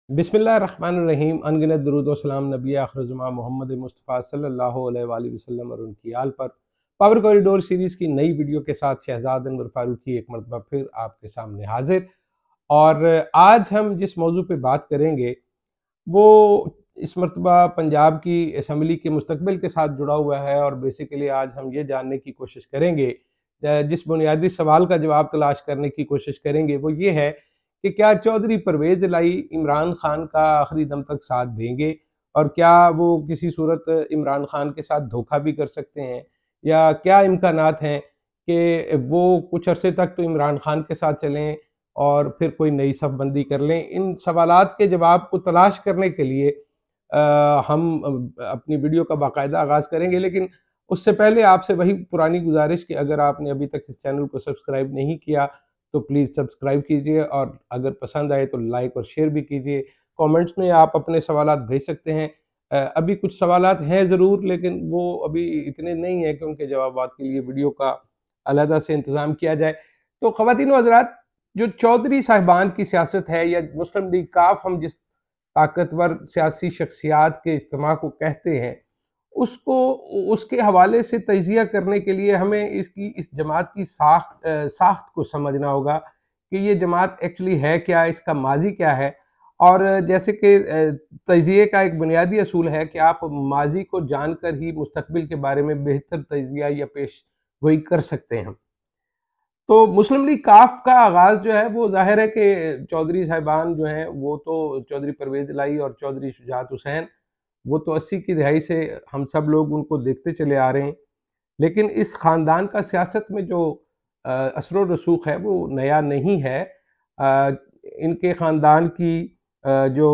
बिस्मिल्लाहिर्रहमानिर्रहीम। अनगिनत दुरूद व सलाम नबी आखिर मोहम्मद मुस्तफ़ा सल्लल्लाहु अलैहि वसल्लम और उनकी आल पर। पावर कॉरिडोर सीरीज़ की नई वीडियो के साथ शहजाद अनवर फारूकी एक मरतबा फिर आपके सामने हाजिर। और आज हम जिस मौजू पे बात करेंगे वो इस मरतबा पंजाब की असम्बली के मुस्तकबिल के साथ जुड़ा हुआ है। और बेसिकली आज हम ये जानने की कोशिश करेंगे, जिस बुनियादी सवाल का जवाब तलाश करने की कोशिश करेंगे वो ये है कि क्या चौधरी परवेज़ इलाही इमरान खान का आखिरी दम तक साथ देंगे, और क्या वो किसी सूरत इमरान खान के साथ धोखा भी कर सकते हैं, या क्या इम्कानात हैं कि वो कुछ अरसे तक तो इमरान खान के साथ चलें और फिर कोई नई सफ़बंदी कर लें। इन सवालात के जवाब को तलाश करने के लिए हम अपनी वीडियो का बाकायदा आगाज़ करेंगे, लेकिन उससे पहले आपसे वही पुरानी गुजारिश कि अगर आपने अभी तक इस चैनल को सब्सक्राइब नहीं किया तो प्लीज़ सब्सक्राइब कीजिए, और अगर पसंद आए तो लाइक और शेयर भी कीजिए। कमेंट्स में आप अपने सवालात भेज सकते हैं। अभी कुछ सवालात हैं ज़रूर, लेकिन वो अभी इतने नहीं हैं कि उनके जवाबात के लिए वीडियो का अलहदा से इंतज़ाम किया जाए। तो ख़वातीन व हज़रात, जो चौधरी साहिबान की सियासत है, या मुस्लिम लीग काफ हम जिस ताकतवर सियासी शख्सियात के इज्तिमा को कहते हैं, उसको उसके हवाले से तजिया करने के लिए हमें इस जमात की साख्त को समझना होगा कि ये जमात एक्चुअली है क्या, इसका माजी क्या है। और जैसे कि तजिए का एक बुनियादी असूल है कि आप माजी को जानकर ही मुस्तकबिल के बारे में बेहतर तजिया या पेश गोई कर सकते हैं। तो मुस्लिम लीग काफ का आगाज़ जो है वो ज़ाहिर है कि चौधरी साहिबान जो हैं वो तो चौधरी परवेज़ इलाही और चौधरी शुजात हुसैन, वो तो 80 की दहाई से हम सब लोग उनको देखते चले आ रहे हैं। लेकिन इस ख़ानदान का सियासत में जो असर व रसूख है वो नया नहीं है। इनके ख़ानदान की जो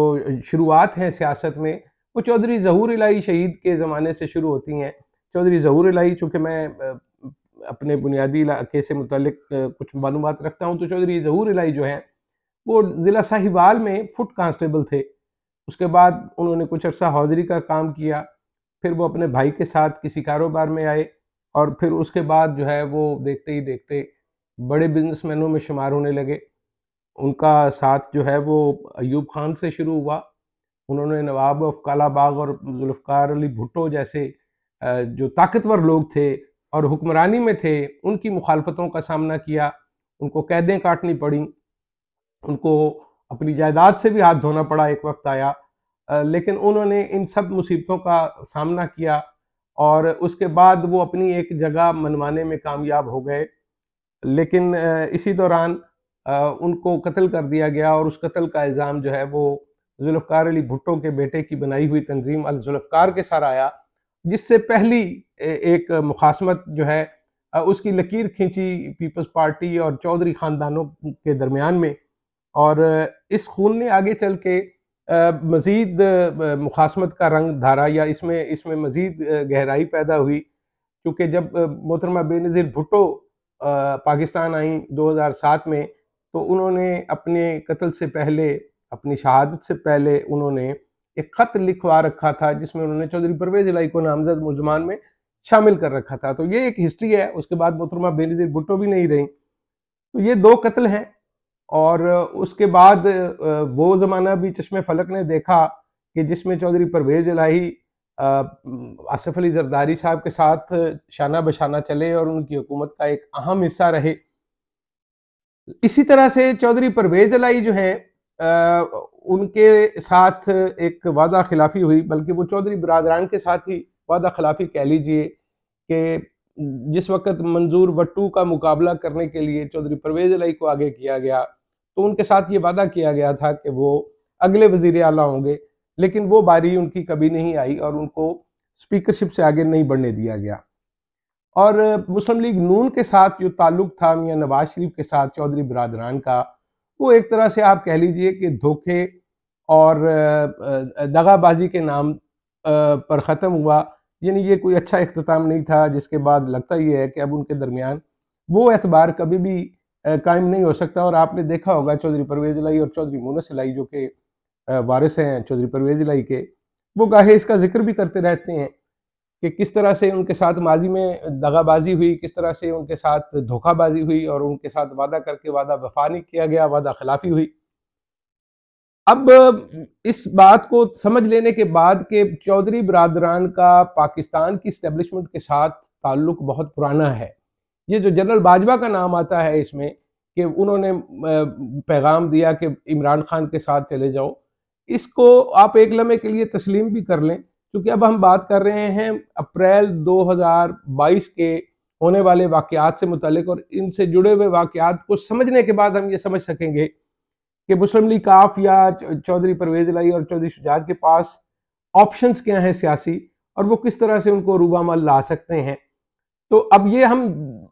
शुरुआत है सियासत में, वो चौधरी ज़हूर इलाही शहीद के ज़माने से शुरू होती हैं। चौधरी ज़हूर इलाही, चूँकि मैं अपने बुनियादी इलाके से मुतल्लिक कुछ मालूमात रखता हूँ, तो चौधरी ज़हूर इलाही जो हैं वो ज़िला साहिवाल में फुट कांस्टेबल थे। उसके बाद उन्होंने कुछ अरसा हौजरी का काम किया, फिर वो अपने भाई के साथ किसी कारोबार में आए, और फिर उसके बाद जो है वो देखते ही देखते बड़े बिजनेसमैनों में शुमार होने लगे। उनका साथ जो है वो अयूब खान से शुरू हुआ। उन्होंने नवाब ऑफ कालाबाग और जुल्फ़िकार अली भुट्टो जैसे जो ताकतवर लोग थे और हुक्मरानी में थे, उनकी मुखालफतों का सामना किया। उनको कैदें काटनी पड़ी, उनको अपनी जायदाद से भी हाथ धोना पड़ा, एक वक्त आया। लेकिन उन्होंने इन सब मुसीबतों का सामना किया, और उसके बाद वो अपनी एक जगह मनवाने में कामयाब हो गए। लेकिन इसी दौरान उनको कत्ल कर दिया गया, और उस कत्ल का इल्ज़ाम जो है वो जुल्फ़िकार अली भुट्टो के बेटे की बनाई हुई तंजीम अल जुल्फ़िकार के सर आया, जिससे पहली एक मुखासमत जो है उसकी लकीर खींची पीपल्स पार्टी और चौधरी ख़ानदानों के दरमियान में। और इस खून ने आगे चल के मज़ीद मुखासमत का रंग धारा, या इसमें इसमें मज़ीद गहराई पैदा हुई। क्योंकि जब मोहतरमा बेनज़ीर भुट्टो पाकिस्तान आई 2007 में, तो उन्होंने अपने कत्ल से पहले, अपनी शहादत से पहले उन्होंने एक ख़त लिखवा रखा था, जिसमें उन्होंने चौधरी परवेज़ इलाही को नामज़द मुल्ज़मान में शामिल कर रखा था। तो ये एक हिस्ट्री है। उसके बाद मोहतरमा बेनज़ीर भुट्टो भी नहीं रहीं। तो ये 2 कत्ल हैं। और उसके बाद वो ज़माना भी चश्मे फ़लक ने देखा कि जिसमें चौधरी परवेज़ इलाही आसिफ़ अली ज़रदारी साहब के साथ शाना बशाना चले और उनकी हुकूमत का एक अहम हिस्सा रहे। इसी तरह से चौधरी परवेज़ इलाही जो हैं, उनके साथ एक वादा खिलाफ़ी हुई, बल्कि वो चौधरी बिरादरान के साथ ही वादा खिलाफ़ी कह लीजिए कि जिस वक़्त मंजूर वट्टू का मुकाबला करने के लिए चौधरी परवेज़ इलाही को आगे किया गया, तो उनके साथ ये वादा किया गया था कि वो अगले वज़ीर आला होंगे, लेकिन वो बारी उनकी कभी नहीं आई और उनको स्पीकरशिप से आगे नहीं बढ़ने दिया गया। और मुस्लिम लीग नून के साथ जो ताल्लुक़ था मियाँ नवाज़ शरीफ के साथ चौधरी बिरादरान का, वो एक तरह से आप कह लीजिए कि धोखे और दगाबाजी के नाम पर ख़त्म हुआ। यानी ये कोई अच्छा इख्तिताम नहीं था, जिसके बाद लगता ये है कि अब उनके दरमियान वो एतबार कभी भी कायम नहीं हो सकता। और आपने देखा होगा चौधरी परवेज़ इलाही और चौधरी मुनस इलाही, जो कि वारिस हैं चौधरी परवेज़ इलाही के, वो गाहे इसका ज़िक्र भी करते रहते हैं कि किस तरह से उनके साथ माजी में दगाबाजी हुई, किस तरह से उनके साथ धोखाबाजी हुई, और उनके साथ वादा करके वादा वफा नहीं किया गया, वादा खिलाफी हुई। अब इस बात को समझ लेने के बाद कि चौधरी बरादरान का पाकिस्तान की इस्टेब्लिशमेंट के साथ ताल्लुक बहुत पुराना है। ये जो जनरल बाजवा का नाम आता है इसमें कि उन्होंने पैगाम दिया कि इमरान खान के साथ चले जाओ, इसको आप एक लम्हे के लिए तस्लीम भी कर लें, क्योंकि अब हम बात कर रहे हैं अप्रैल 2022 के होने वाले वाक़यात से मुतल्लिक, और इनसे जुड़े हुए वाक़यात को समझने के बाद हम ये समझ सकेंगे कि मुस्लिम लीग काफ या चौधरी परवेज इलाही और चौधरी शुजात के पास ऑप्शंस क्या हैं सियासी, और वो किस तरह से उनको रूबामल ला सकते हैं। तो अब ये हम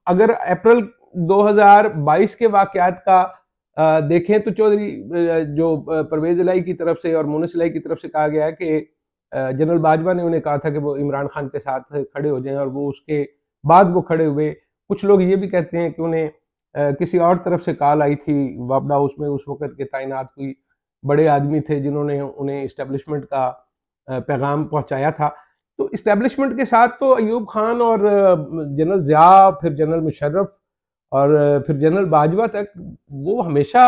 अगर अप्रैल 2022 के वाक़यात का देखें तो चौधरी जो परवेज इलाही की तरफ से और मुनिस इलाही की तरफ से कहा गया है कि जनरल बाजवा ने उन्हें कहा था कि वो इमरान खान के साथ खड़े हो जाएं, और वो उसके बाद वो खड़े हुए। कुछ लोग ये भी कहते हैं कि उन्हें किसी और तरफ से कॉल आई थी, वापडा हाउस में उस वक़्त के तैनात कोई बड़े आदमी थे जिन्होंने उन्हें इस्टेब्लिशमेंट का पैगाम पहुँचाया था। तो इस्टेब्लिशमेंट के साथ तो अयूब खान और जनरल ज़िया, फिर जनरल मुशर्रफ और फिर जनरल बाजवा तक वो हमेशा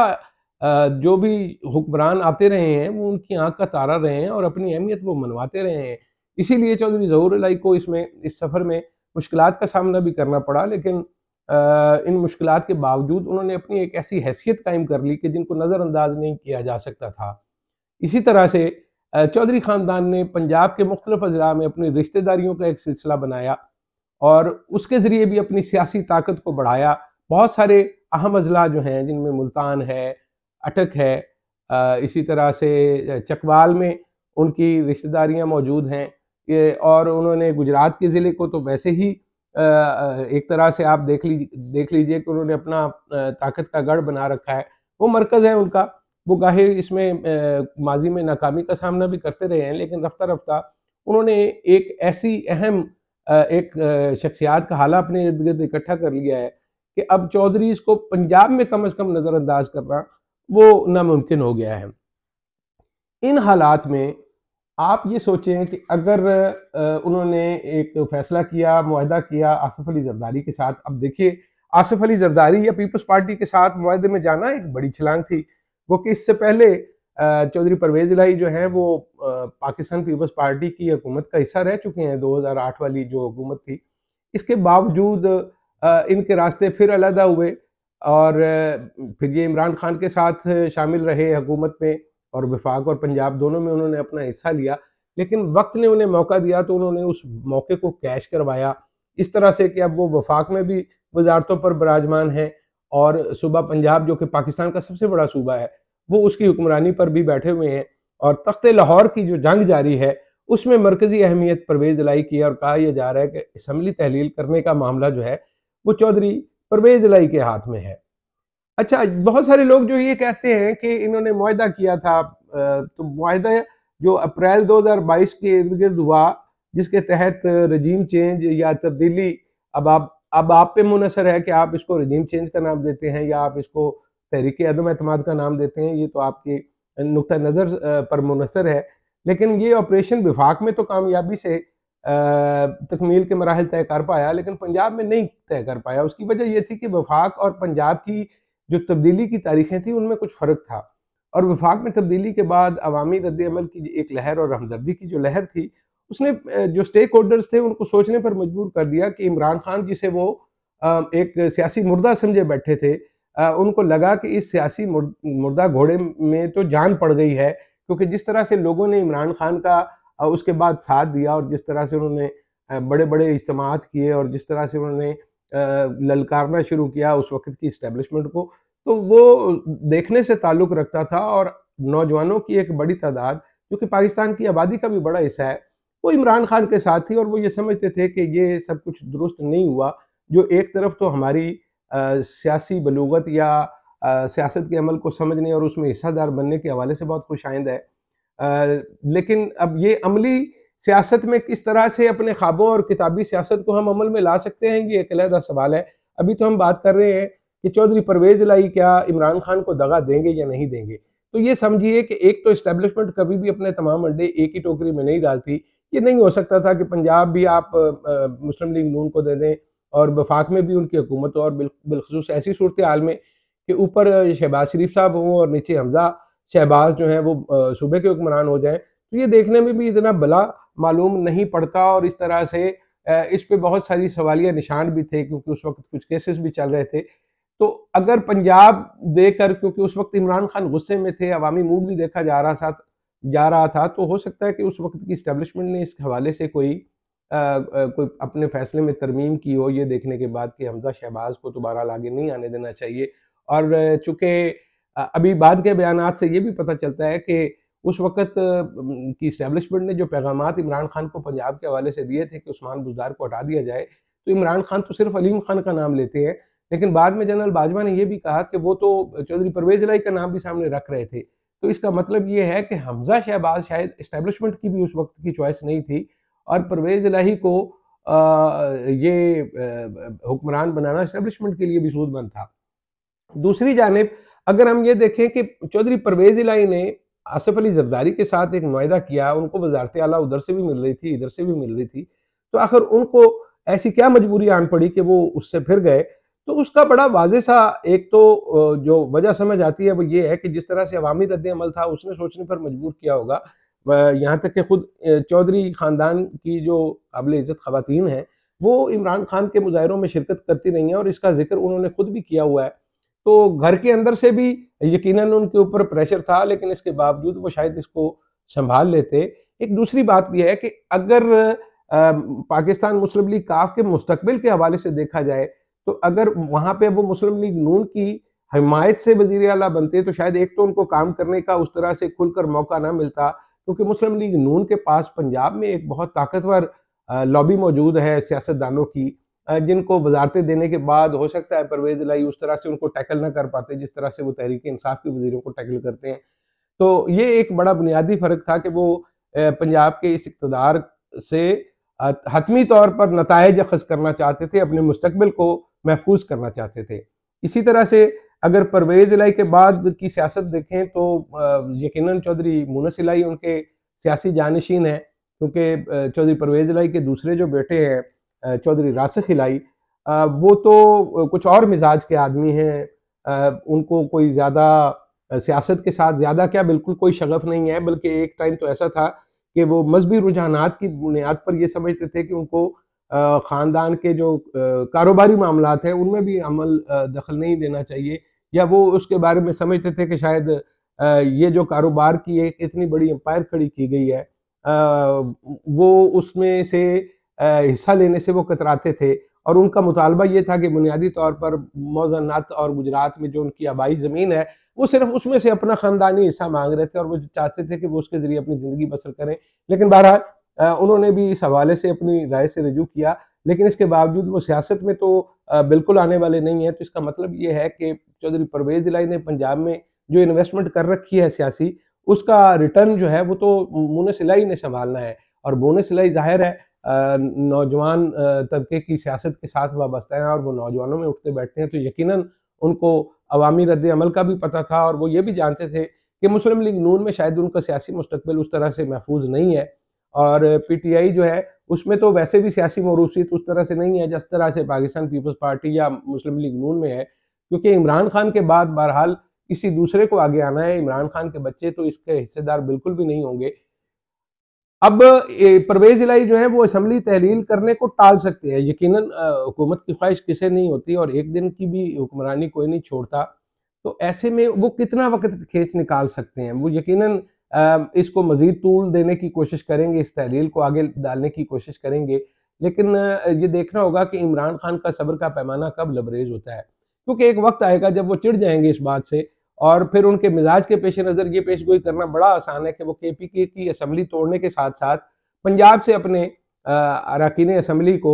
जो भी हुक्मरान आते रहे हैं वो उनकी आँख का तारा रहे हैं और अपनी अहमियत वो मनवाते रहे हैं। इसीलिए चौधरी ज़हूर इलाही को इस सफ़र में मुश्किलात का सामना भी करना पड़ा, लेकिन इन मुश्किलात के बावजूद उन्होंने अपनी एक ऐसी हैसियत कायम कर ली कि जिनको नज़रअंदाज नहीं किया जा सकता था। इसी तरह से चौधरी ख़ानदान ने पंजाब के मुख्तलिफ अज़ला में अपनी रिश्तेदारियों का एक सिलसिला बनाया और उसके ज़रिए भी अपनी सियासी ताकत को बढ़ाया। बहुत सारे अहम अज़ला जो हैं जिनमें मुल्तान है, अटक है, इसी तरह से चकवाल में उनकी रिश्तेदारियाँ मौजूद हैं। ये और उन्होंने गुजरात के ज़िले को तो वैसे ही एक तरह से आप देख लीजिए कि उन्होंने अपना ताकत का गढ़ बना रखा है। वो मरकज़ है उनका। वो गाहे इसमें माज़ी में नाकामी का सामना भी करते रहे हैं, लेकिन रफ्ता-रफ्ता उन्होंने एक ऐसी अहम एक शख्सियात का हाला अपने इर्द-गिर्द इकट्ठा कर लिया है कि अब चौधरीज़ को पंजाब में कम से कम नज़रअंदाज करना वो नामुमकिन हो गया है। इन हालात में आप ये सोचें कि अगर उन्होंने एक फ़ैसला किया, मुआहदा किया आसिफ़ अली ज़रदारी के साथ। अब देखिए, आसिफ़ अली ज़रदारी या पीपल्स पार्टी के साथ मुआहदे में जाना एक बड़ी छलांग थी। वो कि इससे पहले चौधरी परवेज़ इलाही जो हैं वो पाकिस्तान पीपल्स पार्टी की हुकूमत का हिस्सा रह चुके हैं, 2008 वाली जो हुकूमत थी। इसके बावजूद इनके रास्ते फिर अलहदा हुए और फिर ये इमरान खान के साथ शामिल रहे हुकूमत में, और वफाक और पंजाब दोनों में उन्होंने अपना हिस्सा लिया। लेकिन वक्त ने उन्हें मौका दिया तो उन्होंने उस मौके को कैश करवाया इस तरह से कि अब वो वफाक में भी वजारतों पर विराजमान हैं, और सूबा पंजाब जो कि पाकिस्तान का सबसे बड़ा सूबा है वो उसकी हुक्मरानी पर भी बैठे हुए हैं। और तख्ते लाहौर की जो जंग जारी है उसमें मरकज़ी अहमियत परवेज़ इलाही की है, और कहा यह जा रहा है कि असम्बली तहलील करने का मामला जो है वो चौधरी परवेज़ इलाही के हाथ में है। अच्छा, बहुत सारे लोग जो ये कहते हैं कि इन्होंने मुआहदा किया था, तो मुआहदा जो अप्रैल 2022 के इर्द-गिर्द हुआ, जिसके तहत रजीम चेंज या तब्दीली अब आप पे मुनहसर है कि आप इसको रजीम चेंज का नाम देते हैं या आप इसको तहरीक अदम एतमाद का नाम देते हैं, ये तो आपके नुक्ता नज़र पर मुनहसर है। लेकिन ये ऑपरेशन वफाक में तो कामयाबी से तकमील के मराहिल तय कर पाया, लेकिन पंजाब में नहीं तय कर पाया। उसकी वजह ये थी कि वफाक और पंजाब की जो तब्दीली की तारीखें थी उनमें कुछ फ़र्क था, और वफाक में तब्दीली के बाद अवामी रद्द-ए-अमल की एक लहर और हमदर्दी की जो लहर थी, उसने जो स्टेक होल्डर्स थे उनको सोचने पर मजबूर कर दिया कि इमरान खान जिसे वो एक सियासी मुर्दा समझे बैठे थे, उनको लगा कि इस सियासी मुर्दा घोड़े में तो जान पड़ गई है, क्योंकि जिस तरह से लोगों ने इमरान खान का उसके बाद साथ दिया और जिस तरह से उन्होंने बड़े-बड़े इज्तिमात किए और जिस तरह से उन्होंने ललकारना शुरू किया उस वक़्त की इस्टेब्लिशमेंट को, तो वो देखने से ताल्लुक़ रखता था। और नौजवानों की एक बड़ी तादाद, जो कि पाकिस्तान की आबादी का भी बड़ा हिस्सा है, वो इमरान खान के साथ थी, और वो ये समझते थे कि ये सब कुछ दुरुस्त नहीं हुआ। जो एक तरफ तो हमारी सियासी बलूगत या सियासत के अमल को समझने और उसमें हिस्सादार बनने के हवाले से बहुत खुशाइंद है, लेकिन अब ये अमली सियासत में किस तरह से अपने ख्वाबों और किताबी सियासत को हम अमल में ला सकते हैं, ये एक अलहदा सवाल है। अभी तो हम बात कर रहे हैं कि चौधरी परवेज़ इलाही क्या इमरान खान को दगा देंगे या नहीं देंगे। तो ये समझिए कि एक तो इस्टेब्लिशमेंट कभी भी अपने तमाम अंडे एक ही टोकरी में नहीं डालती। ये नहीं हो सकता था कि पंजाब भी आप मुस्लिम लीग नून को दे दें और वफाक में भी उनकी हुकूमत हो, और बिलखुसूस ऐसी सूरत हाल में कि ऊपर शहबाज शरीफ साहब हों और नीचे हमज़ा शहबाज जो है वो सूबे के हुक्मरान हो जाएं, तो ये देखने में भी इतना भला मालूम नहीं पड़ता। और इस तरह से इस पे बहुत सारी सवालिया निशान भी थे, क्योंकि उस वक्त कुछ केसेस भी चल रहे थे। तो अगर पंजाब देकर, क्योंकि उस वक्त इमरान खान गुस्से में थे, अवामी मूड भी देखा जा रहा था, तो हो सकता है कि उस वक्त की इस्टेब्लिशमेंट ने इस हवाले से कोई अपने फैसले में तरमीम की हो, ये देखने के बाद कि हमजा शहबाज को दोबारा आगे नहीं आने देना चाहिए। और चूंकि अभी बाद के बयानात से ये भी पता चलता है कि उस वक्त की इस्टेब्लिशमेंट ने जो पैगामात इमरान खान को पंजाब के हवाले से दिए थे कि उस्मान बुज़दार को हटा दिया जाए, तो इमरान खान तो सिर्फ अलीम खान का नाम लेते हैं, लेकिन बाद में जनरल बाजवा ने यह भी कहा कि वो तो चौधरी परवेज इलाही का नाम भी सामने रख रहे थे। तो इसका मतलब ये है कि हमजा शहबाज शायद इस्टेब्लिशमेंट की भी उस वक्त की चॉइस नहीं थी, और परवेज इलाही को ये हुक्मरान बनाना इस्टेब्लिशमेंट के लिए भी सूझबंद था। दूसरी जानिब अगर हम ये देखें कि चौधरी परवेज इलाही ने आसिफ अली जरदारी के साथ एक मुआहिदा किया, उनको वजारत आला उधर से भी मिल रही थी, इधर से भी मिल रही थी, तो आखिर उनको ऐसी क्या मजबूरी आन पड़ी कि वो उससे फिर गए। तो उसका बड़ा वाज़ेह सा एक तो जो वजह समझ आती है वो ये है कि जिस तरह से अवामी रद्द-ए-अमल था, उसने सोचने पर मजबूर किया होगा। यहाँ तक कि खुद चौधरी ख़ानदान की जो काबिल इज़्ज़त ख़वातीन हैं, वो इमरान खान के मुज़ाहिरों में शिरकत करती रही हैं, और इसका ज़िक्र उन्होंने खुद भी किया हुआ है। तो घर के अंदर से भी यकीनन उनके ऊपर प्रेशर था, लेकिन इसके बावजूद वो शायद इसको संभाल लेते। एक दूसरी बात भी है कि अगर पाकिस्तान मुस्लिम लीग काफ के मुस्तकबिल के हवाले से देखा जाए, तो अगर वहाँ पे वो मुस्लिम लीग नून की हिमायत से वज़ीर आला बनते, तो शायद एक तो उनको काम करने का उस तरह से खुलकर मौका ना मिलता, क्योंकि मुस्लिम लीग नून के पास पंजाब में एक बहुत ताकतवर लॉबी मौजूद है सियासतदानों की, जिनको वजारतें देने के बाद हो सकता है परवेज इलाही उस तरह से उनको टैकल ना कर पाते जिस तरह से वो तहरीक इंसाफ के वजीरों को टैकल करते हैं। तो ये एक बड़ा बुनियादी फ़र्क था कि वो पंजाब के इस इक़्तिदार से हतमी तौर पर नताइज अख़ज़ करना चाहते थे, अपने मुस्तक़बिल को महफूज़ करना चाहते थे। इसी तरह से अगर परवेज़ इलाही के बाद की सियासत देखें तो यकीनन चौधरी मुनस इलाही उनके सियासी जानशीन हैं, क्योंकि चौधरी परवेज़ इलाही के दूसरे जो बेटे हैं चौधरी रासिख इलाही, वो तो कुछ और मिजाज के आदमी हैं। उनको कोई ज़्यादा सियासत के साथ ज़्यादा क्या बिल्कुल कोई शगफ नहीं है, बल्कि एक टाइम तो ऐसा था कि वो मजहबी रुझानात की बुनियाद पर ये समझते थे कि उनको ख़ानदान के जो कारोबारी मामलात हैं उनमें भी अमल दखल नहीं देना चाहिए, या वो उसके बारे में समझते थे कि शायद ये जो कारोबार की एक इतनी बड़ी एम्पायर खड़ी की गई है, वो उसमें से हिस्सा लेने से वो कतराते थे। और उनका मुतालबा ये था कि बुनियादी तौर पर मौज़न्नात और गुजरात में जो उनकी आबाई ज़मीन है, वो सिर्फ उसमें से अपना ख़ानदानी हिस्सा मांग रहे थे, और वो चाहते थे कि वो उसके ज़रिए अपनी ज़िंदगी बसर करें। लेकिन बहरहाल उन्होंने भी इस हवाले से अपनी राय से रुजू किया, लेकिन इसके बावजूद वो सियासत में तो बिल्कुल आने वाले नहीं हैं। तो इसका मतलब ये है कि चौधरी परवेज़ इलाही ने पंजाब में जो इन्वेस्टमेंट कर रखी है सियासी, उसका रिटर्न जो है वो तो मुनस इलाही ने संभालना है। और मुनस इलाही ज़ाहिर है नौजवान तबके की सियासत के साथ वाबस्ता हैं, और वो नौजवानों में उठते बैठते हैं, तो यकीनन उनको अवामी रद्द-ए-अमल का भी पता था, और वो ये भी जानते थे कि मुस्लिम लीग नून में शायद उनका सियासी मुस्तकबिल उस तरह से महफूज नहीं है। और पीटीआई जो है उसमें तो वैसे भी सियासी मौरूसियत उस तरह से नहीं है जिस तरह से पाकिस्तान पीपल्स पार्टी या मुस्लिम लीग नून में है, क्योंकि इमरान खान के बाद बहरहाल किसी दूसरे को आगे आना है। इमरान खान के बच्चे तो इसके हिस्सेदार बिल्कुल भी नहीं होंगे। अब परवेज़ इलाही जो है वो असेंबली तहलील करने को टाल सकते हैं। यकीनन हुकूमत की ख्वाहिश किसे नहीं होती, और एक दिन की भी हुक्मरानी कोई नहीं छोड़ता। तो ऐसे में वो कितना वक़्त खींच निकाल सकते हैं? वो यकीनन इसको मज़ीद तूल देने की कोशिश करेंगे, इस तहलील को आगे डालने की कोशिश करेंगे। लेकिन ये देखना होगा कि इमरान खान का सब्र का पैमाना कब लबरेज़ होता है। क्योंकि एक वक़्त आएगा जब वो चिढ़ जाएँगे इस बात से, और फिर उनके मिजाज के पेश नज़र ये पेशगोई करना बड़ा आसान है कि वो केपीके की असेंबली तोड़ने के साथ साथ पंजाब से अपने अरकान असेंबली को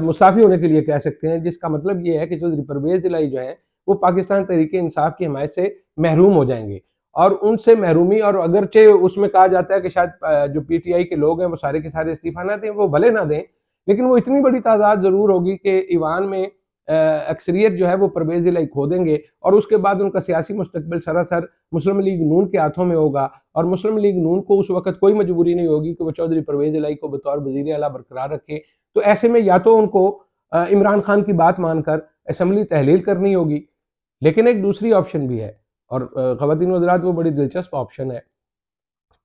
मुस्ताफ़ी होने के लिए कह सकते हैं, जिसका मतलब ये है कि चौधरी परवेज़ इलाही जो है वो पाकिस्तान तहरीक इंसाफ की हिमायत से महरूम हो जाएंगे। और उनसे महरूमी, और अगरचे उसमें कहा जाता है कि शायद जो पीटीआई के लोग हैं वो सारे के सारे इस्तीफ़ा ना दें, वो भले ना दें, लेकिन वो इतनी बड़ी तादाद ज़रूर होगी कि ईवान में अक्सरियत जो है वो परवेज़ इलाही खो देंगे, और उसके बाद उनका सियासी मुस्तकबिल सरासर मुस्लिम लीग नून के हाथों में होगा। और मुस्लिम लीग नून को उस वक़्त कोई मजबूरी नहीं होगी कि वो चौधरी परवेज़ इलाही को बतौर वज़ीर आला बरकरार रखे। तो ऐसे में या तो उनको इमरान खान की बात मानकर असेंबली तहलील करनी होगी, लेकिन एक दूसरी ऑप्शन भी है, और ख़वातीन व हज़रात वो बड़ी दिलचस्प ऑप्शन है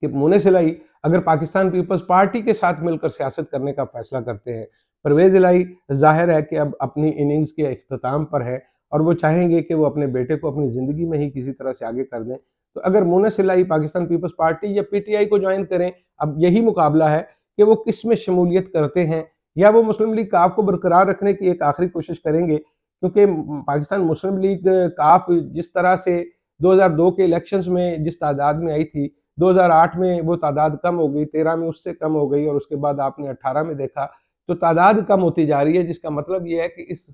कि मोने सिलाई अगर पाकिस्तान पीपल्स पार्टी के साथ मिलकर सियासत करने का फैसला करते हैं, परवेज़ इलाही ज़ाहिर है कि अब अपनी इनिंग्स के इख्तिताम पर है और वो चाहेंगे कि वो अपने बेटे को अपनी ज़िंदगी में ही किसी तरह से आगे कर दें। तो अगर मोने सिलाई पाकिस्तान पीपल्स पार्टी या पीटीआई को ज्वाइन करें, अब यही मुकाबला है कि वो किस में शमूलियत करते हैं, या वो मुस्लिम लीग काफ को बरकरार रखने की एक आखिरी कोशिश करेंगे, क्योंकि पाकिस्तान मुस्लिम लीग काफ जिस तरह से 2002 के इलेक्शंस में जिस तादाद में आई थी, 2008 में वो तादाद कम हो गई, 13 में उससे कम हो गई और उसके बाद आपने 18 में देखा तो तादाद कम होती जा रही है, जिसका मतलब ये है कि इस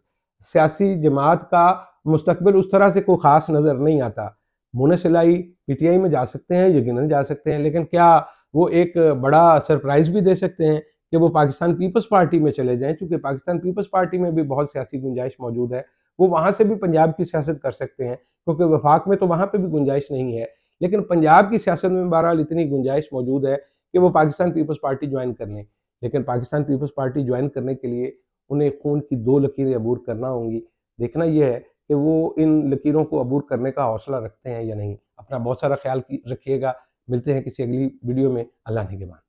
सियासी जमात का मुस्तकबिल उस तरह से कोई ख़ास नज़र नहीं आता। मोने सिलाई पीटीआई में जा सकते हैं, यकीनन जा सकते हैं, लेकिन क्या वो एक बड़ा सरप्राइज़ भी दे सकते हैं कि वो पाकिस्तान पीपल्स पार्टी में चले जाएँ? चूँकि पाकिस्तान पीपल्स पार्टी में भी बहुत सियासी गुंजाइश मौजूद है, वो वहाँ से भी पंजाब की सियासत कर सकते हैं, क्योंकि वफाक में तो वहाँ पे भी गुंजाइश नहीं है। लेकिन पंजाब की सियासत में बहरहाल इतनी गुंजाइश मौजूद है कि वो पाकिस्तान पीपल्स पार्टी ज्वाइन कर लें। लेकिन पाकिस्तान पीपल्स पार्टी ज्वाइन करने के लिए उन्हें खून की 2 लकीरें अबूर करना होंगी। देखना ये है कि वो इन लकीरों को अबूर करने का हौसला रखते हैं या नहीं। अपना बहुत सारा ख्याल रखिएगा। मिलते हैं किसी अगली वीडियो में। अल्लाह निगहबान।